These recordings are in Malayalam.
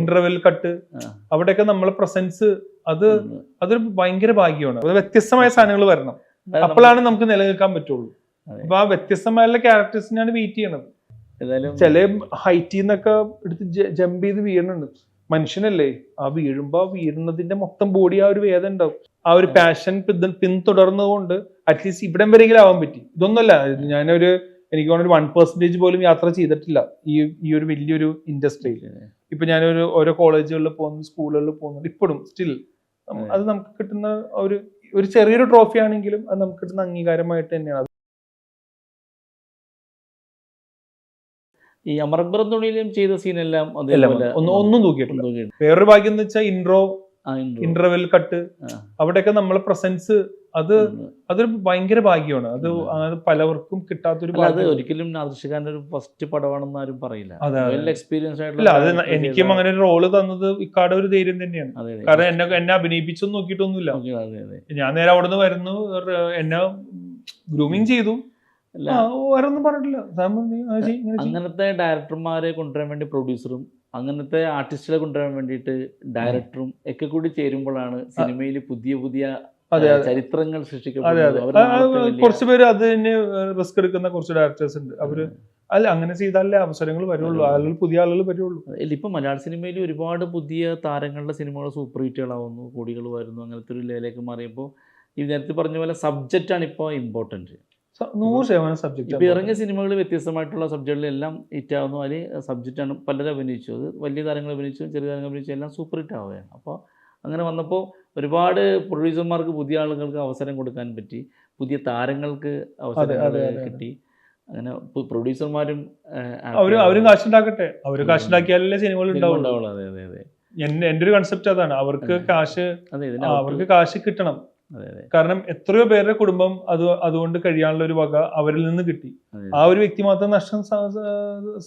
ഇന്റർവെൽ കട്ട്, അവിടെയൊക്കെ നമ്മളെ പ്രസൻസ് അതൊരു ഭയങ്കര ഭാഗ്യമാണ്. അത് വ്യത്യസ്തമായ സാധനങ്ങൾ വരണം, അപ്പോഴാണ് നമുക്ക് നിലനിൽക്കാൻ പറ്റുള്ളൂ. അപ്പൊ ആ വ്യത്യസ്തമായ ക്യാരക്ടേഴ്സിനാണ് വെയിറ്റ് ചെയ്യണത്. ചില ഹൈറ്റിൽ നിന്നൊക്കെ എടുത്ത് ജമ്പ് ചെയ്ത് വീഴുന്നുണ്ട്. മനുഷ്യനല്ലേ, ആ വീഴുമ്പോ വീഴുന്നതിന്റെ മൊത്തം ബോഡി ആ ഒരു വേദന ഉണ്ടാവും. ആ ഒരു പാഷൻ പിന്തുടർന്നുകൊണ്ട് അറ്റ്ലീസ്റ്റ് ഇവിടം വരെയെങ്കിലും ആവാൻ പറ്റി. ഇതൊന്നുമല്ല, എനിക്ക് തോന്നുന്നു 1% പോലും യാത്ര ചെയ്തിട്ടില്ല ഈ ഒരു വലിയൊരു ഇൻഡസ്ട്രിയിൽ. ഇപ്പൊ ഞാനൊരു ഓരോ കോളേജുകളിൽ പോകുന്നു, സ്കൂളുകളിൽ പോകുന്നുണ്ട്. ഇപ്പോഴും സ്റ്റിൽ അത് നമുക്ക് കിട്ടുന്ന ഒരു ചെറിയൊരു ട്രോഫി ആണെങ്കിലും അത് നമുക്ക് കിട്ടുന്ന അംഗീകാരമായിട്ട് തന്നെയാണ്. ഈ അമർബ്രം തുണിയിലും ചെയ്ത സീനെല്ലാം ഒന്നും തൂക്കിയിട്ടില്ല. വേറൊരു ഭാഗ്യം എന്ന് വെച്ചാൽ ഇന്റർവെൽ കട്ട്, അവിടെയൊക്കെ നമ്മളെ പ്രസൻസ് അതൊരു ഭയങ്കര ഭാഗ്യമാണ്. അത് പലവർക്കും കിട്ടാത്തൊരു. ഒരിക്കലും നാദിർഷാന്റെ ഒരു ഫസ്റ്റ് പടമാണെന്ന് ആരും പറയില്ല. എക്സ്പീരിയൻസ് ആയിട്ടില്ല. അത് എനിക്കും അങ്ങനെ ഒരു റോള് തന്നത് ഇക്കാടെ ഒരു ധൈര്യം തന്നെയാണ്. കാരണം എന്നെ അഭിനയിപ്പിച്ചൊന്നും നോക്കിയിട്ടൊന്നുമില്ല. ഞാൻ നേരെ അവിടെ നിന്ന് വരുന്നു, എന്നെ ഗ്രൂമിങ് ചെയ്തു, വേറൊന്നും പറഞ്ഞിട്ടില്ല. അങ്ങനത്തെ ഡയറക്ടർമാരെ കൊണ്ടുവരാൻ വേണ്ടി പ്രൊഡ്യൂസറും അങ്ങനത്തെ ആർട്ടിസ്റ്റുകളെ കൊണ്ടുവരാൻ വേണ്ടിയിട്ട് ഡയറക്ടറും ഒക്കെ കൂടി ചേരുമ്പോഴാണ് സിനിമയിൽ പുതിയ പുതിയ ചരിത്രങ്ങൾ സൃഷ്ടിക്കപ്പെടുന്നത്. കുറച്ച് പേര് അതിന് റിസ്ക് എടുക്കുന്ന കുറച്ച് ഡയറക്ടേഴ്സ് ഉണ്ട്. അവര് അങ്ങനെ ചെയ്താലേ അവസരങ്ങൾ വരുള്ളൂ, ആളുകൾ പുതിയ ആളുകൾ വരുള്ളൂ. ഇപ്പൊ മലയാള സിനിമയിൽ ഒരുപാട് പുതിയ താരങ്ങളുടെ സിനിമകൾ സൂപ്പർ ഹിറ്റുകളാവുന്നു, കോടികൾ വരുന്നു. അങ്ങനത്തെ ഒരു ലെവലിലേക്ക് മാറിയപ്പോൾ ഈ നേരത്തെ പറഞ്ഞ പോലെ സബ്ജക്റ്റാണ് ഇപ്പോൾ ഇമ്പോർട്ടൻറ്റ്. 100% സബ്ജക്ട്. ഇപ്പൊ ഇറങ്ങിയ സിനിമകൾ വ്യത്യസ്തമായിട്ടുള്ള സബ്ജക്റ്റുകളെല്ലാം ഹിറ്റ് ആവുന്നു. അതിൽ സബ്ജക്റ്റാണ് പലരും അഭിനയിച്ചു. അത് വലിയ താരങ്ങൾ അഭിനയിച്ചു, ചെറിയ താരങ്ങൾ അഭിനയിച്ചു, എല്ലാം സൂപ്പർ ഹിറ്റ് ആവുകയാണ്. അപ്പോൾ അങ്ങനെ വന്നപ്പോൾ ഒരുപാട് പ്രൊഡ്യൂസർമാർക്ക് പുതിയ ആളുകൾക്ക് അവസരം കൊടുക്കാൻ പറ്റി, പുതിയ താരങ്ങൾക്ക് അവസരം കിട്ടി. അങ്ങനെ പ്രൊഡ്യൂസർമാരും അവരും കാശുണ്ടാക്കട്ടെ, അവര് കാശുണ്ടാക്കിയാലല്ലേ സിനിമകൾ ഉണ്ടാവുള്ളൂ. അതെ അതെ അതെ, എൻ്റെ ഒരു കൺസെപ്റ്റ് അതാണ്. അവർക്ക് കാശ് കിട്ടണം. കാരണം എത്രയോ പേരുടെ കുടുംബം അതുകൊണ്ട് കഴിയാനുള്ള ഒരു വക അവരിൽ നിന്ന് കിട്ടി. ആ ഒരു വ്യക്തി മാത്രം നഷ്ടം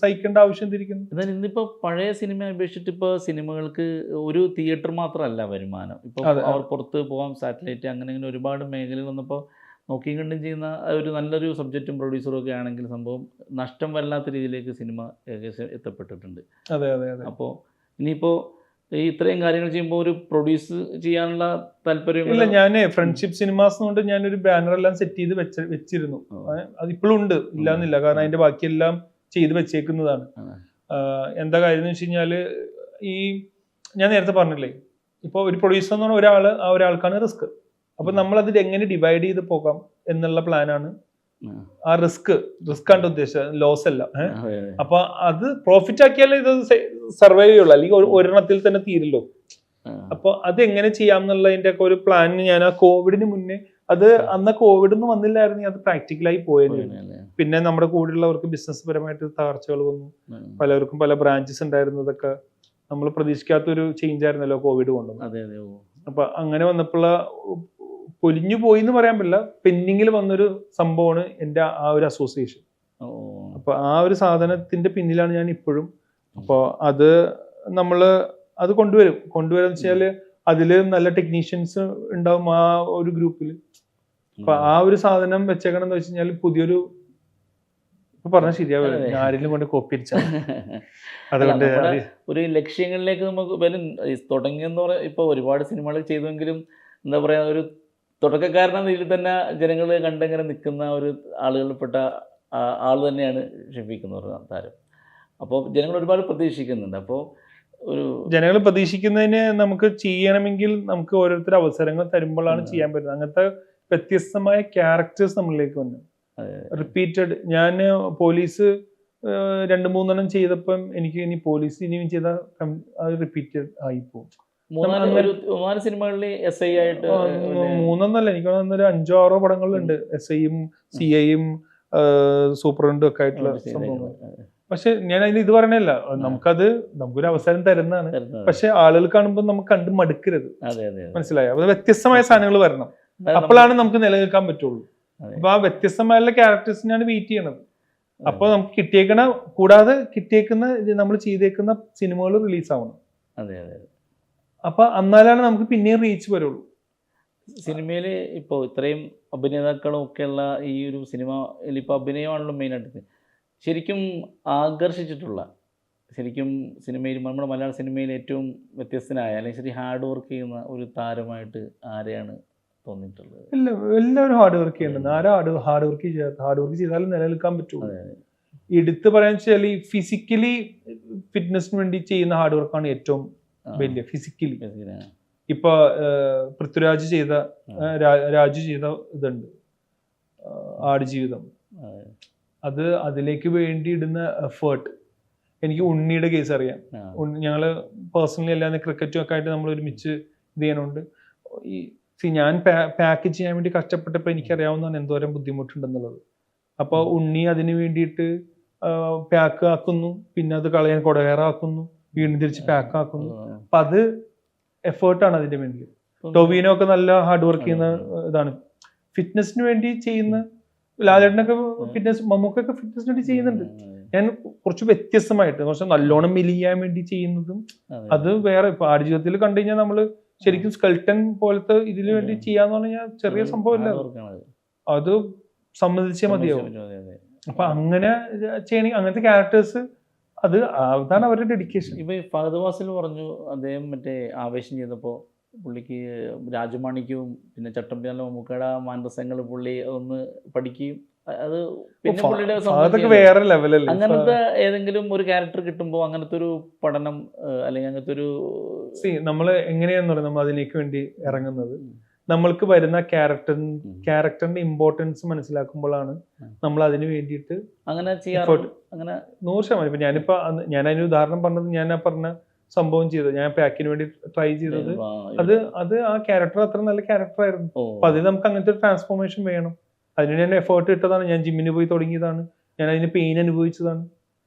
സഹിക്കേണ്ട ആവശ്യം തിരിക്കുന്നു. എന്നാൽ ഇന്നിപ്പോ പഴയ സിനിമ അപേക്ഷിച്ചിട്ട് ഇപ്പൊ സിനിമകൾക്ക് ഒരു തിയേറ്റർ മാത്രമല്ല വരുമാനം. ഇപ്പൊ അവർ പുറത്ത് പോകാം, സാറ്റലൈറ്റ്, അങ്ങനെ ഒരുപാട് മേഖലകൾ വന്നപ്പോൾ നോക്കിയും കണ്ടും ചെയ്യുന്ന ഒരു നല്ലൊരു സബ്ജക്റ്റും പ്രൊഡ്യൂസറും ഒക്കെ ആണെങ്കിൽ സംഭവം നഷ്ടം വല്ലാത്ത രീതിയിലേക്ക് സിനിമ ഏകദേശം എത്തപ്പെട്ടിട്ടുണ്ട്. അപ്പോൾ ഇനിയിപ്പോൾ ഇത്രയും കാര്യങ്ങൾ ചെയ്യുമ്പോൾ ഒരു പ്രൊഡ്യൂസ് ചെയ്യാനുള്ള താല്പര്യം ഇല്ല. ഞാൻ ഫ്രണ്ട്ഷിപ്പ് സിനിമാസ് കൊണ്ട് ഞാനൊരു ബാനർ എല്ലാം സെറ്റ് ചെയ്ത് വെച്ചിരുന്നു. അതിപ്പോഴും ഉണ്ട്, ഇല്ലാന്നില്ല. കാരണം അതിന്റെ ബാക്കിയെല്ലാം ചെയ്ത് വെച്ചേക്കുന്നതാണ്. എന്താ കാര്യം എന്ന് വെച്ച് കഴിഞ്ഞാല്, ഞാൻ നേരത്തെ പറഞ്ഞില്ലേ, ഇപ്പൊ ഒരു പ്രൊഡ്യൂസർ എന്ന് പറഞ്ഞാൽ ഒരാൾക്കാണ് റിസ്ക്. അപ്പൊ നമ്മൾ അതിൽ എങ്ങനെ ഡിവൈഡ് ചെയ്ത് പോകാം എന്നുള്ള പ്ലാനാണ്. ആ റിസ്ക് ആണ് ഉദ്ദേശിച്ചത്, ലോസ് അല്ല. അപ്പൊ അത് പ്രോഫിറ്റ് ആക്കിയാലേ ഇത് സർവൈവ് ചെയ്യുള്ളൂ, അല്ലെങ്കിൽ ഒരെണ്ണത്തിൽ തന്നെ തീരല്ലോ. അപ്പൊ അത് എങ്ങനെ ചെയ്യാം എന്നുള്ളതിന്റെ ഒക്കെ ഒരു പ്ലാൻ ഞാൻ ആ കോവിഡിന് മുന്നേ, അന്ന് കോവിഡ് ഒന്നും വന്നില്ലായിരുന്നു, അത് പ്രാക്ടിക്കലായി പോയിരുന്നു. പിന്നെ നമ്മുടെ കൂടെയുള്ളവർക്ക് ബിസിനസ് പരമായിട്ട് തകർച്ചകൾ വന്നു, പലർക്കും പല ബ്രാഞ്ചസ് ഉണ്ടായിരുന്നതൊക്കെ നമ്മൾ പ്രതീക്ഷിക്കാത്തൊരു ചേഞ്ച് ആയിരുന്നല്ലോ കോവിഡ് കൊണ്ടുവന്നത്. അപ്പൊ അങ്ങനെ വന്നപ്പോൾ പൊലിഞ്ഞു പോയി എന്ന് പറയാൻ പറ്റില്ല, പെൻഡിങ്ങിൽ വന്നൊരു സംഭവമാണ് എൻ്റെ ആ ഒരു അസോസിയേഷൻ. അപ്പൊ ആ ഒരു സാധനത്തിന്റെ പിന്നിലാണ് ഞാൻ ഇപ്പോഴും. അപ്പോൾ അത് കൊണ്ടുവരാന്ന് വെച്ചാല് അതില് നല്ല ടെക്നീഷ്യൻസ് ഉണ്ടാവും ആ ഒരു ഗ്രൂപ്പിൽ. അപ്പൊ ആ ഒരു സാധനം വെച്ചേക്കണം എന്ന് വെച്ച് കഴിഞ്ഞാൽ പുതിയൊരു, ഇപ്പൊ പറഞ്ഞാൽ ശരിയാവില്ല, ആരെങ്കിലും കൊണ്ട് കോപ്പി അടിച്ചാൽ. അതുകൊണ്ട് ഒരു ലക്ഷ്യങ്ങളിലേക്ക് നമുക്ക് വരും. തുടങ്ങിയെന്ന് പറയാം, ഇപ്പൊ ഒരുപാട് സിനിമകൾ ചെയ്തെങ്കിലും എന്താ പറയാ, ഒരു തുടക്കക്കാരനെന്ന രീതിയിൽ തന്നെ ജനങ്ങൾ കണ്ടെങ്ങനെ നിൽക്കുന്ന ഒരു ആളുകളിൽപ്പെട്ട ആൾ തന്നെയാണ് ഷഫീഖ് എന്ന് പറഞ്ഞ താരം. അപ്പോൾ ജനങ്ങൾ ഒരുപാട് പ്രതീക്ഷിക്കുന്നുണ്ട്. അപ്പോൾ ജനങ്ങൾ പ്രതീക്ഷിക്കുന്നതിന് നമുക്ക് ചെയ്യണമെങ്കിൽ നമുക്ക് ഓരോരുത്തർ അവസരങ്ങൾ തരുമ്പോഴാണ് ചെയ്യാൻ പറ്റുന്നത്. അങ്ങനത്തെ വ്യത്യസ്തമായ ക്യാരക്ടേഴ്സ് നമ്മളിലേക്ക് വന്നു. റിപ്പീറ്റഡ്, ഞാൻ പോലീസ് 2-3 ചെയ്തപ്പം എനിക്ക് ഇനി പോലീസ് ഇനിയും ചെയ്താൽ റിപ്പീറ്റഡ് ആയിപ്പോവും. 3 സിനിമകളിൽ SI ആയിട്ട് 3 എനിക്ക് 5-6 പടങ്ങളുണ്ട്. SIയും CIയും സൂപ്രണ്ടും ഒക്കെ ആയിട്ടുള്ള സംഭവങ്ങൾ. പക്ഷെ ഞാൻ അതിന് ഇത് പറയണല്ല, നമുക്കൊരു അവസരം തരുന്നതാണ്. പക്ഷെ ആളുകൾ കാണുമ്പോൾ നമുക്ക് കണ്ട് മടുക്കരുത്, മനസ്സിലായോ? അത് വ്യത്യസ്തമായ സാധനങ്ങൾ വരണം, അപ്പോഴാണ് നമുക്ക് നിലനിൽക്കാൻ പറ്റുള്ളൂ. അപ്പൊ ആ വ്യത്യസ്തമായ ക്യാരക്ടേഴ്സിനാണ് വെയിറ്റ് ചെയ്യണത്. അപ്പൊ നമുക്ക് കിട്ടിയേക്കുന്ന നമ്മൾ ചെയ്തേക്കുന്ന സിനിമകൾ റിലീസ് ആവണം. അപ്പൊ എന്നാലാണ് നമുക്ക് പിന്നെയും റീച്ച് വരുള്ളൂ. സിനിമയിൽ ഇപ്പോൾ ഇത്രയും അഭിനേതാക്കളും ഒക്കെയുള്ള ഈ ഒരു സിനിമയിൽ ഇപ്പോൾ അഭിനയമാണല്ലോ മെയിനായിട്ട് ശരിക്കും ആകർഷിച്ചിട്ടുള്ള ശരിക്കും സിനിമയിൽ നമ്മുടെ മലയാള സിനിമയിൽ ഏറ്റവും വ്യത്യസ്തനായ അല്ലെങ്കിൽ ശരി ഹാർഡ് വർക്ക് ചെയ്യുന്ന ഒരു താരമായിട്ട് ആരെയാണ് തോന്നിയിട്ടുള്ളത്? എല്ലാവരും ഹാർഡ് വർക്ക് ചെയ്യുന്നുണ്ട്. ആരാ ഹാർഡ് വർക്ക് ചെയ്താലും നിലനിൽക്കാൻ പറ്റുള്ളൂ. എടുത്ത് പറയാൻ വെച്ചാൽ ഫിസിക്കലി ഫിറ്റ്നസിന് വേണ്ടി ചെയ്യുന്ന ഹാർഡ് വർക്കാണ് ഏറ്റവും വലിയ. ഫിസിക്കലി ഇപ്പൊ പൃഥ്വിരാജ് ചെയ്ത രാജു ചെയ്ത ഇതുണ്ട് ആടുജീവിതം, അത് അതിലേക്ക് വേണ്ടി ഇടുന്ന എഫേർട്ട്. എനിക്ക് ഉണ്ണിയുടെ കേസ് അറിയാം. ഞങ്ങള് പേഴ്സണലി അല്ലാതെ ക്രിക്കറ്റും ഒക്കെ ആയിട്ട് നമ്മൾ ഒരുമിച്ച് ഇത് ചെയ്യാനുണ്ട്. ഞാൻ പാക്ക് ചെയ്യാൻ വേണ്ടി കഷ്ടപ്പെട്ടപ്പോൾ എനിക്കറിയാവുന്നതാണ് എന്തോരം ബുദ്ധിമുട്ടുണ്ടെന്നുള്ളത്. അപ്പൊ ഉണ്ണി അതിന് വേണ്ടിയിട്ട് പാക്ക് ആക്കുന്നു, പിന്നെ അത് കളയാൻ കൊടകയറാക്കുന്നു, വീണ്ടും തിരിച്ച് പാക്ക് ആക്കുന്നു. അപ്പൊ അത് എഫേർട്ടാണ് അതിന്റെ പിന്നിൽ. ടൊവിനോ ഒക്കെ നല്ല ഹാർഡ് വർക്ക് ചെയ്യുന്ന ഇതാണ്, ഫിറ്റ്നസിന് വേണ്ടി ചെയ്യുന്ന. ലാലേട്ടനൊക്കെ ഫിറ്റ്നസ്, മമ്മൂക്കൊക്കെ ഫിറ്റ്നസിന് വേണ്ടി ചെയ്യുന്നുണ്ട്. ഞാൻ കുറച്ച് വ്യത്യസ്തമായിട്ട് കുറച്ച് നല്ലോണം മെലിയാൻ വേണ്ടി ചെയ്യുന്നതും അത് വേറെ. ഇപ്പൊ ആടുജീവിതത്തിൽ കണ്ടു കഴിഞ്ഞാൽ നമ്മള് ശരിക്കും സ്കെൽട്ടൻ പോലത്തെ ഇതിനു വേണ്ടി ചെയ്യാന്ന് പറഞ്ഞാൽ ചെറിയ സംഭവമല്ല, അത് സമ്മതിച്ചേ മതിയാവും. അപ്പൊ അങ്ങനെ ചെയ്യണമെങ്കിൽ അങ്ങനത്തെ ക്യാരക്ടേഴ്സ് അതാണ് അവരുടെ ഡെഡിക്കേഷൻ. ഇപ്പൊ ഫഹദ് ഫാസിൽ പറഞ്ഞു അദ്ദേഹം മറ്റേ ആവേശം ചെയ്തപ്പോൾ പുള്ളിക്ക് രാജമാണിക്യവും പിന്നെ ചട്ടമ്പിയാല മമ്മൂക്കയുടെ മാനസങ്ങൾ പുള്ളി അതൊന്ന് പഠിക്കുകയും അത് പിന്നെ പുള്ളിയുടെ വേറെ ലെവലല്ലേ. അങ്ങനത്തെ ഏതെങ്കിലും ഒരു ക്യാരക്ടർ കിട്ടുമ്പോൾ അങ്ങനത്തെ ഒരു പഠനം അല്ലെങ്കിൽ അങ്ങനത്തെ ഒരു നമ്മള് എങ്ങനെയാന്ന് പറയുന്നത്, നമ്മൾ അതിലേക്ക് വേണ്ടി ഇറങ്ങുന്നത് നമ്മൾക്ക് വരുന്ന ക്യാരക്ടറിന്റെ ഇമ്പോർട്ടൻസ് മനസ്സിലാക്കുമ്പോഴാണ് നമ്മൾ അതിന് വേണ്ടിയിട്ട് അങ്ങനെ ചെയ്യാറുണ്ട്. അങ്ങനെ 100%. ഇപ്പൊ ഞാൻ അതിന് ഉദാഹരണം പറഞ്ഞത്, ഞാൻ ആ പറഞ്ഞ സംഭവം ചെയ്തത്, ഞാൻ പാക്കിന് വേണ്ടി ട്രൈ ചെയ്തത്, അത് ആ ക്യാരക്ടർ അത്ര നല്ല ക്യാരക്ടർ ആയിരുന്നു. അപ്പൊ അതിന് നമുക്ക് അങ്ങനത്തെ ഒരു ട്രാൻസ്ഫോർമേഷൻ വേണം. അതിന് ഞാൻ എഫേർട്ട് ഇട്ടതാണ്. ഞാൻ ജിമ്മിന് പോയി തുടങ്ങിയതാണ്. ഞാൻ അതിന് പെയിൻ അനുഭവിച്ചതാണ്.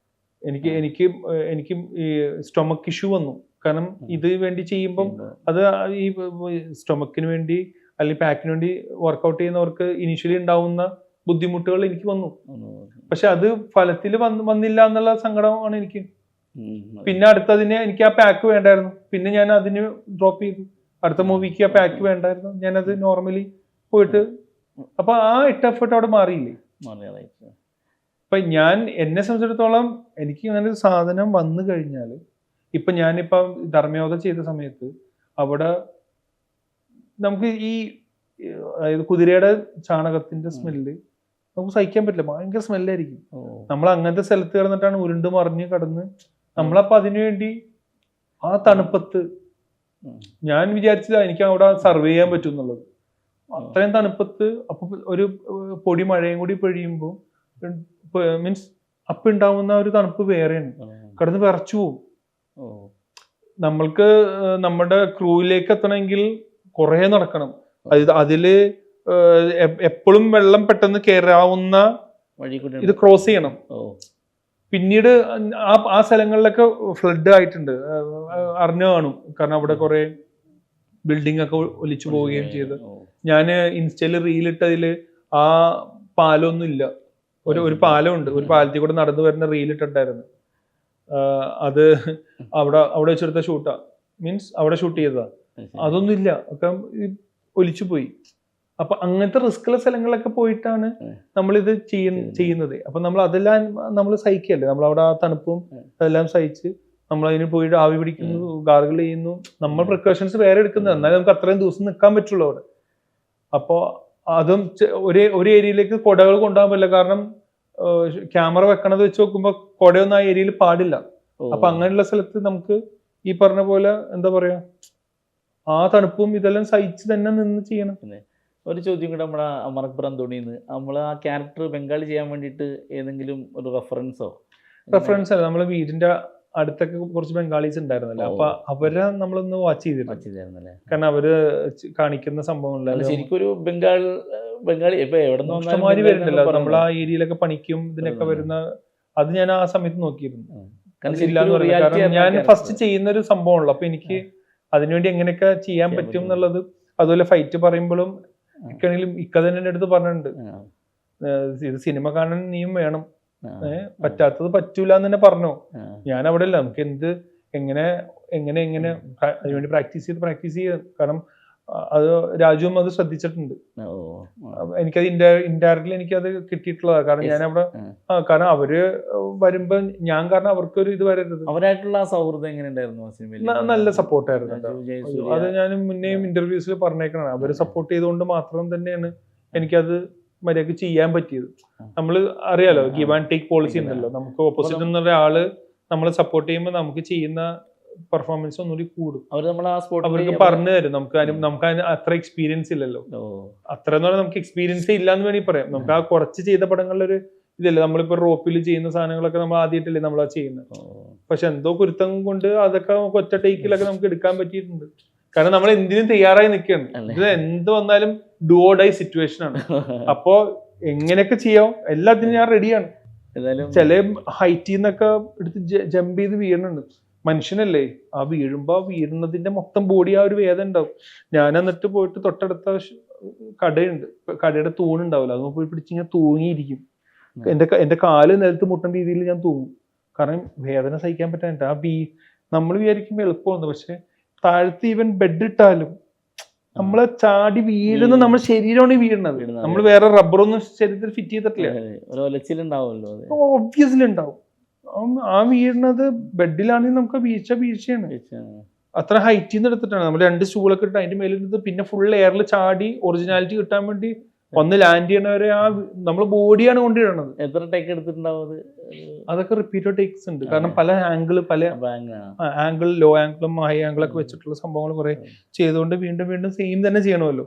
എനിക്ക് ഈ സ്റ്റൊമക്ക് ഇഷ്യൂ വന്നു. കാരണം ഇത് വേണ്ടി ചെയ്യുമ്പം അത് ഈ സ്റ്റൊമക്കിന് വേണ്ടി അല്ലെങ്കിൽ പാക്കിന് വേണ്ടി വർക്കൗട്ട് ചെയ്യുന്നവർക്ക് ഇനീഷ്യലി ഉണ്ടാവുന്ന ബുദ്ധിമുട്ടുകൾ എനിക്ക് വന്നു. പക്ഷെ അത് ഫലത്തിൽ വന്നില്ല എന്നുള്ള സങ്കടമാണ് എനിക്ക്. പിന്നെ അടുത്തതിന് എനിക്ക് ആ പാക്ക് വേണ്ടായിരുന്നു. പിന്നെ ഞാൻ അതിന് ഡ്രോപ്പ് ചെയ്തു. അടുത്ത മൂവിക്ക് ആ പാക്ക് വേണ്ടായിരുന്നു. ഞാനത് നോർമലി പോയിട്ട്, അപ്പൊ ആ എഫേർട്ട് അവിടെ മാറിയില്ലേ. ഇപ്പൊ ഞാൻ എന്നെ സംബന്ധിച്ചിടത്തോളം എനിക്ക് അങ്ങനെ ഒരു സാധനം വന്നു കഴിഞ്ഞാൽ, ഇപ്പൊ ഞാനിപ്പം ധർമ്മയോധ ചെയ്ത സമയത്ത് അവിടെ നമുക്ക് ഈ അതായത് കുതിരയുടെ ചാണകത്തിന്റെ സ്മെല്ല് നമുക്ക് സഹിക്കാൻ പറ്റില്ല. ഭയങ്കര സ്മെല്ലായിരിക്കും. നമ്മൾ അങ്ങനത്തെ സ്ഥലത്ത് കിടന്നിട്ടാണ് ഉരുണ്ട് മറിഞ്ഞ് കിടന്ന് നമ്മളപ്പോ അതിനുവേണ്ടി ആ തണുപ്പത്ത് ഞാൻ വിചാരിച്ചത് എനിക്ക് അവിടെ സർവേ ചെയ്യാൻ പറ്റും എന്നുള്ളത്. അത്രയും തണുപ്പത്ത് അപ്പൊ ഒരു പൊടി മഴയും കൂടി പെയ്യുമ്പോൾ മീൻസ് അപ്പൊ ഉണ്ടാവുന്ന ഒരു തണുപ്പ് വേറെയാണ്. കിടന്ന് വിറച്ചു പോവും. നമ്മൾക്ക് നമ്മുടെ ക്രൂവിലേക്ക് എത്തണമെങ്കിൽ കുറെ നടക്കണം. അതില് എപ്പോഴും വെള്ളം പെട്ടെന്ന് കയറാവുന്ന ഇത് ക്രോസ് ചെയ്യണം. പിന്നീട് ആ സ്ഥലങ്ങളിലൊക്കെ ഫ്ലഡ് ആയിട്ടുണ്ട്, അറിഞ്ഞു കാണും. കാരണം അവിടെ കുറെ ബിൽഡിംഗ് ഒക്കെ ഒലിച്ചു പോവുകയും ചെയ്ത്. ഞാൻ ഇൻസ്റ്റയില് റീലിട്ടതില് ആ പാലമൊന്നും ഇല്ല. ഒരു പാലമുണ്ട്, ഒരു പാലത്തിൽ കൂടെ നടന്നു വരുന്ന റീലിട്ടുണ്ടായിരുന്നു. അത് അവിടെ വെച്ചെടുത്ത ഷൂട്ടാ, മീൻസ് അവിടെ ഷൂട്ട് ചെയ്തതാ. അതൊന്നും ഇല്ല, ഒക്കെ ഒലിച്ചു പോയി. അപ്പൊ അങ്ങനത്തെ റിസ്ക്കുള്ള സ്ഥലങ്ങളിലൊക്കെ പോയിട്ടാണ് നമ്മളിത് ചെയ്യുന്നത്. അപ്പൊ നമ്മൾ അതെല്ലാം നമ്മൾ സഹിക്കല്ലേ. നമ്മളവിടെ ആ തണുപ്പും അതെല്ലാം സഹിച്ച് നമ്മൾ അതിന് പോയിട്ട് ആവി പിടിക്കുന്നു, ഗാർഗിൾ ചെയ്യുന്നു. നമ്മൾ പ്രിക്കോഷൻസ് വേറെ എടുക്കുന്നത്, എന്നാലും നമുക്ക് അത്രയും ദിവസം നിൽക്കാൻ പറ്റുള്ളൂ അവിടെ. അപ്പോ അതും ഒരു ഏരിയയിലേക്ക് കുടകൾ കൊണ്ടുപോകാൻ പറ്റില്ല. കാരണം ക്യാമറ വെക്കണത് വെച്ച് നോക്കുമ്പോ കുടയൊന്നും ആ ഏരിയയിൽ പാടില്ല. അപ്പൊ അങ്ങനെയുള്ള സ്ഥലത്ത് നമുക്ക് ഈ പറഞ്ഞ പോലെ എന്താ പറയാ, ആ തണുപ്പും ഇതെല്ലാം സഹിച്ച് തന്നെ നിന്ന് ചെയ്യണം. ഒരു ചോദ്യം കൂടെ, നമ്മുടെ അമർ അക്ബർ അന്തോണിന്ന് നമ്മൾ ആ ക്യാരക്ടർ ബംഗാളി ചെയ്യാൻ വേണ്ടിയിട്ട് ഏതെങ്കിലും ഒരു റെഫറൻസ് അല്ല, നമ്മളെ വീടിന്റെ അടുത്തൊക്കെ കുറച്ച് ബംഗാളീസ് ഉണ്ടായിരുന്നല്ലോ. അപ്പൊ അവരെ നമ്മളൊന്ന് വാച്ച് ചെയ്തിരുന്നല്ലേ. കാരണം അവര് കാണിക്കുന്ന സംഭവങ്ങളില്ല. ശരിക്കും ഒരു ബംഗാളി ഇപ്പൊ എവിടെ വരുന്നില്ല. നമ്മൾ ആ ഏരിയയിലൊക്കെ പണിക്കും ഇതിനൊക്കെ വരുന്ന അത് ഞാൻ ആ സമയത്ത് നോക്കിയിരുന്നു. കാരണം ഞാൻ ഫസ്റ്റ് ചെയ്യുന്ന ഒരു സംഭവമുള്ളൂ. അപ്പൊ എനിക്ക് അതിനുവേണ്ടി എങ്ങനെയൊക്കെ ചെയ്യാൻ പറ്റും എന്നുള്ളത്, അതുപോലെ ഫൈറ്റ് പറയുമ്പോഴും ഇക്കാണെങ്കിലും ഇക്ക തന്നെ എൻ്റെ അടുത്ത് പറഞ്ഞിട്ടുണ്ട്, ഇത് സിനിമ കാണാൻ നീയും വേണം, പറ്റാത്തത് പറ്റൂല എന്ന് തന്നെ പറഞ്ഞു. ഞാൻ അവിടെ അല്ല, നമുക്ക് എങ്ങനെ അതിനുവേണ്ടി പ്രാക്ടീസ് ചെയ്ത് കാരണം അത് രാജുവും അത് ശ്രദ്ധിച്ചിട്ടുണ്ട്. എനിക്കത് ഇൻഡയറക്ട്ലി എനിക്കത് കിട്ടിയിട്ടുള്ളതാണ്. കാരണം ഞാൻ അവിടെ കാരണം അവര് വരുമ്പോ ഞാൻ കാരണം അവർക്കൊരു ഇത് വരരുത്. അവരായിട്ടുള്ള സൗഹൃദം എങ്ങനെയുണ്ടായിരുന്നു? നല്ല സപ്പോർട്ടായിരുന്നു. അത് ഞാൻ മുന്നേയും ഇന്റർവ്യൂസിൽ പറഞ്ഞേക്കണം. അവര് സപ്പോർട്ട് ചെയ്തുകൊണ്ട് മാത്രം തന്നെയാണ് എനിക്കത് മര്യാദക്ക് ചെയ്യാൻ പറ്റിയത്. നമ്മള് അറിയാലോ, ഗിവ് ആൻഡ് ടേക്ക് പോളിസി ഉണ്ടല്ലോ. നമുക്ക് ഓപ്പോസിറ്റ് എന്നുള്ള ആള് നമ്മളെ സപ്പോർട്ട് ചെയ്യുമ്പോൾ നമുക്ക് ചെയ്യുന്ന പെർഫോമൻസ് ഒന്നുകൂടി കൂടും. അവർക്ക് പറഞ്ഞു തരും. നമുക്ക് അത്ര എക്സ്പീരിയൻസ് ഇല്ലല്ലോ. അത്ര എന്ന് പറഞ്ഞാൽ നമുക്ക് എക്സ്പീരിയൻസ് ഇല്ലാന്ന് വേണമെങ്കിൽ പറയാം. നമുക്ക് ആ കുറച്ച് ചെയ്ത പടങ്ങളിലൊരു ഇതല്ലേ, നമ്മളിപ്പോ റോപ്പിൽ ചെയ്യുന്ന സാധനങ്ങളൊക്കെ നമ്മൾ ആദ്യമായിട്ടല്ലേ നമ്മൾ ആ ചെയ്യുന്നത്. പക്ഷെ എന്തോ കുരുത്തം കൊണ്ട് അതൊക്കെ നമുക്ക് ഒറ്റ ടേക്കിലൊക്കെ നമുക്ക് എടുക്കാൻ പറ്റിയിട്ടുണ്ട്. കാരണം നമ്മൾ എന്തിനും തയ്യാറായി നിൽക്കുകയാണ്. ഇത് എന്ത് വന്നാലും ഡു ഓർ ഡൈ സിറ്റുവേഷൻ ആണ്. അപ്പോ എങ്ങനെയൊക്കെ ചെയ്യാം എല്ലാത്തിനും ഞാൻ റെഡിയാണ്. ചില ഹൈറ്റിൽ നിന്നൊക്കെ എടുത്ത് ജമ്പ് ചെയ്ത് വീഴുന്നുണ്ട്. മനുഷ്യനല്ലേ, ആ വീഴുന്നതിന്റെ മൊത്തം ബോഡി ആ ഒരു വേദന ഉണ്ടാവും. ഞാൻ എന്നിട്ട് പോയിട്ട് തൊട്ടടുത്ത കടയുണ്ട്, കടയുടെ തൂണുണ്ടാവില്ല, അത് പോയി പിടിച്ചിങ്ങനെ തൂങ്ങിയിരിക്കും. എന്റെ കാല് നിലത്ത് മുട്ടേണ്ട രീതിയിൽ ഞാൻ തൂങ്ങും. കാരണം വേദന സഹിക്കാൻ പറ്റാനിട്ട്. നമ്മൾ വിചാരിക്കുമ്പോൾ എളുപ്പമാണ്, പക്ഷെ താഴത്ത് ഈവൻ ബെഡ് ഇട്ടാലും നമ്മളെ ചാടി വീഴുന്ന നമ്മുടെ ശരീരമാണ് ഈ വീഴുന്നത്. നമ്മൾ വേറെ റബ്ബറൊന്നും ശരീരത്തിൽ ഫിറ്റ് ചെയ്തിട്ടില്ല. ഒബ്വിയസ്ലി ഉണ്ടാവും. ആ വീഴുന്നത് ബെഡിലാണെങ്കിൽ നമുക്ക് വീഴ്ചയാണ്. അത്ര ഹൈറ്റിൽ നിന്ന് എടുത്തിട്ടാണ് നമ്മൾ 2 സ്റ്റൂളൊക്കെ ഇട്ട് അതിന്റെ മേലിരുന്നത്. പിന്നെ ഫുൾ എയറിൽ ചാടി ഒറിജിനാലിറ്റി കിട്ടാൻ വേണ്ടി ഒന്ന് ലാൻഡ് ചെയ്യണവരെ ആ നമ്മളെ ബോഡിയാണ് കൊണ്ടിടുന്നത്. എത്ര ടേക്ക് എടുത്തിട്ടുണ്ടാവും? അതൊക്കെ റിപ്പീറ്റഡ് ടേക്സ് ഉണ്ട്. കാരണം പല ആംഗിൾ ലോ ആംഗിളും ഹൈ ആംഗിളൊക്കെ വെച്ചിട്ടുള്ള സംഭവങ്ങൾ കുറെ ചെയ്തുകൊണ്ട് വീണ്ടും സെയിം തന്നെ ചെയ്യണമല്ലോ.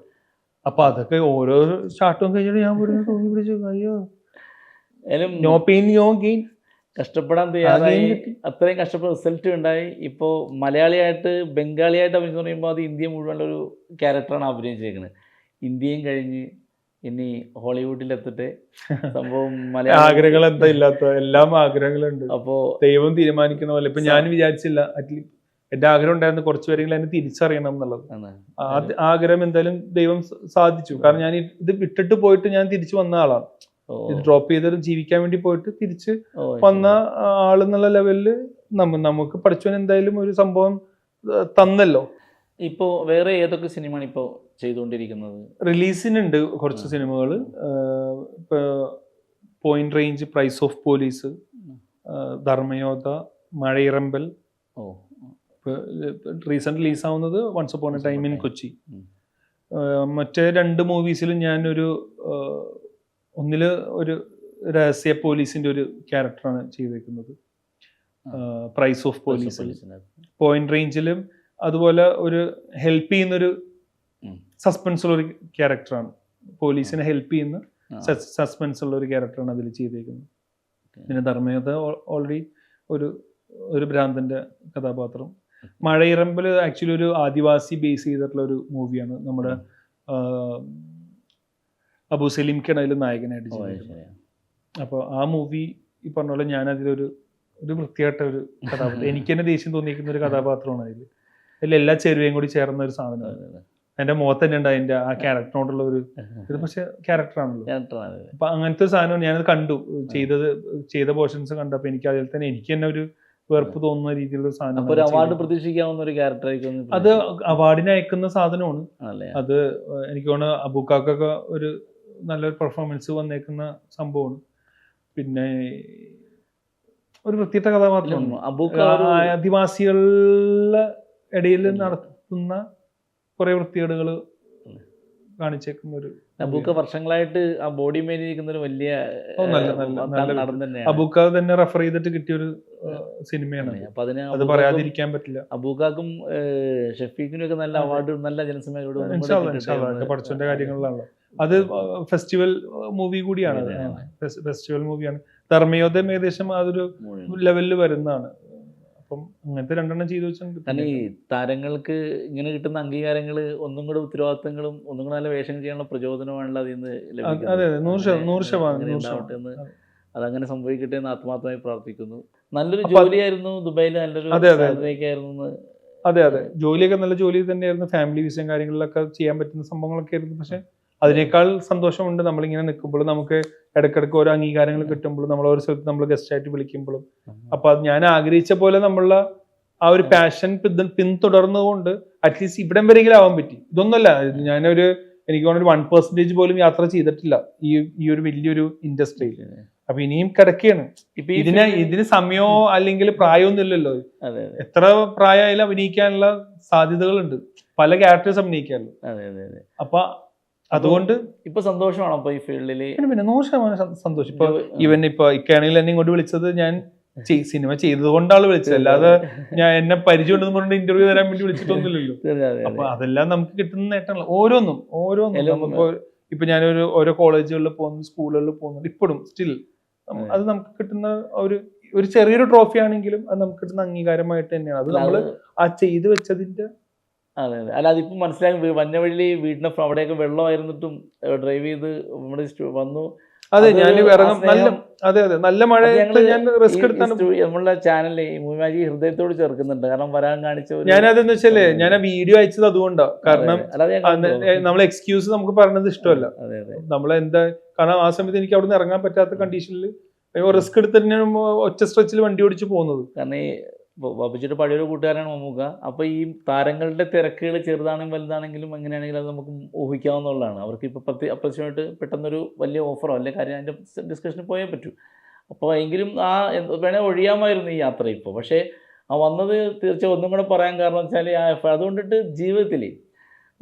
അപ്പൊ അതൊക്കെ ഓരോ ഷാട്ടും കഴിഞ്ഞിട്ട് ഞാൻ തോന്നി പിടിച്ചു, അയ്യോ നോ പെയിൻ നോ ഗെയിൻ. കഷ്ടപ്പെടാൻ തയ്യാറായി, അത്രയും കഷ്ടപ്പെട്ട റിസൾട്ട് ഉണ്ടായി. ഇപ്പോൾ മലയാളിയായിട്ട് ബംഗാളിയായിട്ട് അഭിനയിച്ചു പറയുമ്പോൾ അത് ഇന്ത്യ മുഴുവനുള്ള ഒരു ക്യാരക്ടറാണ് അഭിനയിച്ചിരിക്കുന്നത്. ഇന്ത്യയും കഴിഞ്ഞ് ഇനി ഹോളിവുഡിലെത്തട്ടെ സംഭവം. ആഗ്രഹങ്ങൾ എന്താ ഇല്ലാത്ത എല്ലാം ആഗ്രഹങ്ങളുണ്ട്. അപ്പോ ദൈവം തീരുമാനിക്കണ പോലെ. ഇപ്പൊ ഞാൻ വിചാരിച്ചില്ല, അറ്റ്ലീസ്റ്റ് എന്റെ ആഗ്രഹം ഉണ്ടായിരുന്നു കുറച്ചു പേരെങ്കിലും അതിനെ തിരിച്ചറിയണം എന്നുള്ളത്. ആഗ്രഹം എന്തായാലും ദൈവം സാധിച്ചു. കാരണം ഞാൻ ഇത് വിട്ടിട്ട് പോയിട്ട് ഞാൻ തിരിച്ചു വന്ന ആളാണ്. ഇത് ഡ്രോപ്പ് ചെയ്ത് ജീവിക്കാൻ വേണ്ടി പോയിട്ട് തിരിച്ച് വന്ന ആളെന്നുള്ള ലെവലില് നമുക്ക് പഠിച്ചവൻ എന്തായാലും ഒരു സംഭവം തന്നല്ലോ. ഇപ്പോ വേറെ ഏതൊക്കെ സിനിമയാണ് ഇപ്പോ ചെയ്തുകൊണ്ടിരിക്കുന്നത്? റിലീസിനുണ്ട് കുറച്ച് സിനിമകൾ. ഇപ്പൊ point range, price of police, Dharmayodha, Mazhayirambal. Recent release ആവുന്നത് once upon a time in Kochi. മറ്റേ 2 മൂവീസിലും ഞാനൊരു ഒന്നില് ഒരു രഹസ്യ പോലീസിന്റെ ഒരു ക്യാരക്ടറാണ് ചെയ്തേക്കുന്നത്, പ്രൈസ് ഓഫ് പോലീസ്. പോയിന്റ് റേഞ്ചിലും അതുപോലെ ഒരു ഹെൽപ്പ് ചെയ്യുന്നൊരു സസ്പെൻസ് ഉള്ള ഒരു ക്യാരക്ടറാണ്. പോലീസിനെ ഹെൽപ്പ് ചെയ്യുന്ന സസ്പെൻസ് ഉള്ള ഒരു ക്യാരക്ടറാണ് അതിൽ ചെയ്തേക്കുന്നത്. പിന്നെ ധർമ്മയോധ ഓൾറെഡി ഒരു ഭ്രാന്തന്റെ കഥാപാത്രം. മഴയിറമ്പൽ ആക്ച്വലി ഒരു ആദിവാസി ബേസ് ചെയ്തിട്ടുള്ള ഒരു മൂവിയാണ്. നമ്മുടെ അബു സലീംക്കാണ് അതിൽ നായകനായിട്ട് ചെയ്തിരിക്കുന്നത്. അപ്പോൾ ആ മൂവി ഈ പറഞ്ഞ പോലെ ഞാൻ അതിലൊരു വൃത്തിയായിട്ട ഒരു കഥാപാത്രം, എനിക്ക് തന്നെ ദേഷ്യം തോന്നിയിരിക്കുന്ന ഒരു കഥാപാത്രമാണ് അതിൽ എല്ലാ ചേരുവയും കൂടി ചേർന്ന ഒരു സാധനമാണ്. എന്റെ മുഖത്ത് തന്നെ ഉണ്ട് അതിന്റെ ആ ക്യാരക്ടറിനോടുള്ള ഒരു ഇത്. പക്ഷെ ക്യാരക്ടറാണല്ലോ. അപ്പൊ അങ്ങനത്തെ ഒരു സാധനം ഞാനത് കണ്ടു, ചെയ്ത പോർഷൻസ് കണ്ടപ്പോ എനിക്ക് അതിൽ തന്നെ എനിക്ക് തന്നെ ഒരു വെറുപ്പ് തോന്നുന്ന രീതിയിലുള്ള സാധനം. അവാർഡ് പ്രതീക്ഷിക്കാവുന്ന ഒരു ക്യാരക്ടറായിരിക്കും അത്. അവാർഡിന് അയക്കുന്ന സാധനമാണ് അത്. എനിക്ക് തോന്നുന്നു അബൂക്കാക്കൊക്കെ ഒരു നല്ലൊരു പെർഫോമൻസ് വന്നേക്കുന്ന സംഭവമാണ്. പിന്നെ ഒരു വൃത്തിയിട്ട കഥാപാത്രമാണ്. ആദിവാസികളുടെ ഇടയിൽ നടത്തുന്ന കുറെ വൃത്തികേടുകൾ കാണിച്ചേക്കുന്ന ഒരു. അബൂക്ക വർഷങ്ങളായിട്ട് ആ ബോഡി മേലിരിക്കുന്ന ഒരു വലിയ അബൂക്ക തന്നെ റെഫർ ചെയ്തിട്ട് കിട്ടിയ ഒരു സിനിമയാണ്. അപ്പൊ അത് പറയാതിരിക്കാൻ പറ്റില്ല. അബൂക്കാക്കും ഷഫീഖിനും ഒക്കെ നല്ല അവാർഡ്, നല്ല ജനസമയത്തോട് പഠിച്ചോന്റെ കാര്യങ്ങളിലാണല്ലോ. അത് ഫെസ്റ്റിവൽ മൂവി കൂടിയാണ്. ഫെസ്റ്റിവൽ മൂവിയാണ്. ധർമ്മയോധം ഏകദേശം അതൊരു ലെവലിൽ വരുന്നതാണ്. അപ്പം അങ്ങനത്തെ 2 ചെയ്തു വെച്ചിട്ടുണ്ട്. ഈ താരങ്ങൾക്ക് ഇങ്ങനെ കിട്ടുന്ന അംഗീകാരങ്ങൾ ഒന്നും കൂടെ ഉത്തരവാദിത്തങ്ങളും ഒന്നും കൂടെ നല്ല വേഷം ചെയ്യാനുള്ള പ്രചോദനമാണല്ലോ അതിൽ നിന്ന് ലഭിക്കുന്നത്. അതങ്ങനെ സംഭവിക്കട്ടെ എന്ന് ആത്മാർത്ഥമായി പ്രാർത്ഥിക്കുന്നു. നല്ലൊരു ജോലിയായിരുന്നു ദുബായിൽ, നല്ലൊരു ആയിരുന്നു. അതെ, ജോലിയൊക്കെ നല്ല ജോലി തന്നെയായിരുന്നു. ഫാമിലി വിസയും കാര്യങ്ങളിലൊക്കെ ചെയ്യാൻ പറ്റുന്ന സംഭവങ്ങളൊക്കെ ആയിരുന്നു. പക്ഷെ അതിനേക്കാൾ സന്തോഷമുണ്ട് നമ്മളിങ്ങനെ നിൽക്കുമ്പോൾ, നമുക്ക് ഇടയ്ക്കിടയ്ക്ക് ഓരോ അംഗീകാരങ്ങൾ കിട്ടുമ്പോൾ, നമ്മൾ ഓരോ സ്ഥലത്ത് നമ്മൾ ഗസ്റ്റ് ആയിട്ട് വിളിക്കുമ്പോഴും. അപ്പൊ അത് ഞാൻ ആഗ്രഹിച്ച പോലെ നമ്മളെ ആ ഒരു പാഷൻ പിന്തുടർന്നുകൊണ്ട് അറ്റ്ലീസ്റ്റ് ഇവിടം വരെയെങ്കിലും ആവാൻ പറ്റി. ഇതൊന്നുമല്ല, ഞാനൊരു എനിക്ക് തോന്നുന്നു 1% പോലും യാത്ര ചെയ്തിട്ടില്ല ഈ ഒരു വലിയൊരു ഇൻഡസ്ട്രിയിൽ. അപ്പൊ ഇനിയും കിടക്കുകയാണ്. ഇതിന് സമയമോ അല്ലെങ്കിൽ പ്രായമൊന്നും ഇല്ലല്ലോ. എത്ര പ്രായമായാലും അഭിനയിക്കാനുള്ള സാധ്യതകളുണ്ട്, പല ക്യാരക്ടേഴ്സ് അഭിനയിക്കാമല്ലോ. അപ്പൊ അതുകൊണ്ട് ഇപ്പൊ സന്തോഷമാണോ അപ്പൊ ഈ ഫീൽഡില്? പിന്നെ 100% സന്തോഷം. ഇപ്പൊ ഇവൻ ഇപ്പൊ ഇക്കാണെങ്കിൽ എന്നെ ഇങ്ങോട്ട് വിളിച്ചത് ഞാൻ സിനിമ ചെയ്തതുകൊണ്ടാണ് വിളിച്ചത്, അല്ലാതെ ഞാൻ എന്നെ പരിചയം ഉണ്ടെന്ന് പറഞ്ഞിട്ട് ഇന്റർവ്യൂ തരാൻ വേണ്ടി വിളിച്ചിട്ടൊന്നുമില്ലല്ലോ. അപ്പൊ അതെല്ലാം നമുക്ക് കിട്ടുന്ന നേട്ടങ്ങൾ. ഓരോന്നും നമുക്ക് ഇപ്പൊ ഞാനൊരു ഓരോ കോളേജുകളിൽ പോകുന്നു, സ്കൂളുകളിൽ പോകുന്നുണ്ട്, ഇപ്പോഴും സ്റ്റിൽ അത് നമുക്ക് കിട്ടുന്ന ഒരു ചെറിയൊരു ട്രോഫി ആണെങ്കിലും അത് നമുക്ക് കിട്ടുന്ന അംഗീകാരമായിട്ട് തന്നെയാണ്. അത് നമ്മൾ ആ ചെയ്തു വെച്ചതിന്റെ. അതെ അതെ. അല്ല അതിപ്പോ മനസ്സിലാക്കി വന്നവഴി വീടിന്റെ അവിടെയൊക്കെ വെള്ളമായിരുന്നിട്ടും ഡ്രൈവ് ചെയ്ത് നമ്മുടെ വന്നു. അതെ, ഞാൻ നല്ല മഴ ഞാൻ റിസ്ക് എടുത്താണ് നമ്മളുടെ ചാനലിൽ മൂവിമാജി ഹൃദയത്തോട് ചേർക്കുന്നുണ്ട്. കാരണം വരാൻ കാണിച്ച ഞാനതെന്ന് വെച്ചാലേ ഞാൻ ആ വീഡിയോ അയച്ചത് അതുകൊണ്ടാണ്. കാരണം നമ്മളെ എക്സ്ക്യൂസ് നമുക്ക് പറഞ്ഞത് ഇഷ്ടമല്ല. നമ്മളെന്താ, കാരണം ആ സമയത്ത് എനിക്ക് അവിടെ നിന്ന് ഇറങ്ങാൻ പറ്റാത്ത കണ്ടീഷനിൽ റിസ്ക് എടുത്ത് തന്നെയാണ് ഒറ്റ സ്ട്രെച്ചിൽ വണ്ടി ഓടിച്ച് പോകുന്നത്. കാരണം ഈ ബാബുജിയുടെ പഴയൊരു കൂട്ടുകാരാണ് മമ്മൂക്ക. അപ്പോൾ ഈ താരങ്ങളുടെ തിരക്കുകൾ ചെറുതാണെങ്കിലും വലുതാണെങ്കിലും എങ്ങനെയാണെങ്കിലും അത് നമുക്ക് ഊഹിക്കാവുന്നതാണ്. അവർക്ക് ഇപ്പോൾ അപ്രത്യക്ഷമായിട്ട് പെട്ടെന്നൊരു വലിയ ഓഫറോ അല്ലെങ്കിൽ കാര്യം അതിൻ്റെ ഡിസ്കഷന് പോയേ പറ്റൂ. അപ്പോൾ എങ്കിലും ആ വേണേൽ ഒഴിയാമായിരുന്നു ഈ യാത്ര ഇപ്പോൾ. പക്ഷേ ആ വന്നത് തീർച്ചയായും ഒന്നും കൂടെ പറയാൻ കാരണം വെച്ചാൽ അതുകൊണ്ടിട്ട് ജീവിതത്തിൽ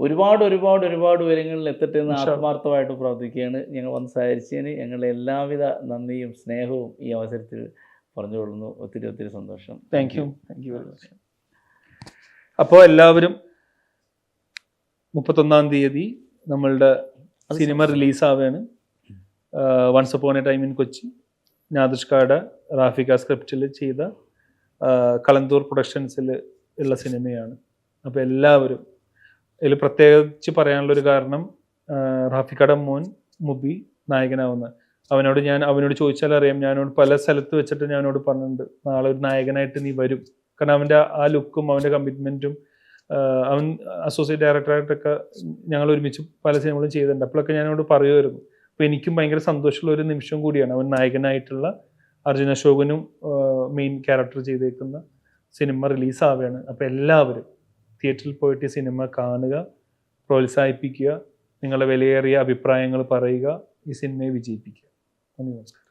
ഒരുപാട് ഒരുപാട് ഒരുപാട് ഉയരങ്ങളിൽ എത്തട്ടെ എന്ന് ആത്മാർത്ഥമായിട്ട് പ്രാർത്ഥിക്കുകയാണ്. ഞങ്ങൾ വന്ന് സഹകരിച്ചതിന് ഞങ്ങളുടെ എല്ലാവിധ നന്ദിയും സ്നേഹവും ഈ അവസരത്തിൽ പറഞ്ഞുകൊള്ളുന്നു. ഒത്തിരി ഒത്തിരി സന്തോഷം. Thank you very much. അപ്പോൾ എല്ലാവരും 31-ാം തീയതി നമ്മളുടെ സിനിമ റിലീസാവുകയാണ്. Once upon a time in Kochi, നാദിഷ്കാട റാഫിക സ്ക്രിപ്റ്റിൽ ചെയ്ത കളന്തൂർ പ്രൊഡക്ഷൻസിൽ ഉള്ള സിനിമയാണ്. അപ്പോൾ എല്ലാവരും ഇതിൽ പ്രത്യേകിച്ച് പറയാനുള്ളൊരു കാരണം റാഫിക്കയുടെ മോൻ മുബി നായകനാവുന്ന അവനോട് ചോദിച്ചാൽ അറിയാം. ഞാനോട് പല സ്ഥലത്ത് വെച്ചിട്ട് ഞാനോട് പറഞ്ഞിട്ടുണ്ട്, നാളെ ഒരു നായകനായിട്ട് നീ വരും. കാരണം അവൻ്റെ ആ ലുക്കും അവൻ്റെ കമ്മിറ്റ്മെൻറ്റും, അവൻ അസോസിയേറ്റ് ഡയറക്ടറായിട്ടൊക്കെ ഞങ്ങൾ ഒരുമിച്ച് പല സിനിമകളും ചെയ്തിട്ടുണ്ട്. അപ്പോഴൊക്കെ ഞാനോട് പറയുമായിരുന്നു. അപ്പോൾ എനിക്കും ഭയങ്കര സന്തോഷമുള്ള ഒരു നിമിഷം കൂടിയാണ് അവൻ നായകനായിട്ടുള്ള അർജുൻ അശോകനും മെയിൻ ക്യാരക്ടർ ചെയ്തേക്കുന്ന സിനിമ റിലീസാവുകയാണ്. അപ്പോൾ എല്ലാവരും തിയേറ്ററിൽ പോയിട്ട് ഈ സിനിമ കാണുക, പ്രോത്സാഹിപ്പിക്കുക, നിങ്ങളുടെ വിലയേറിയ അഭിപ്രായങ്ങൾ പറയുക, ഈ സിനിമയെ വിജയിപ്പിക്കുക. നമസ്കാരം.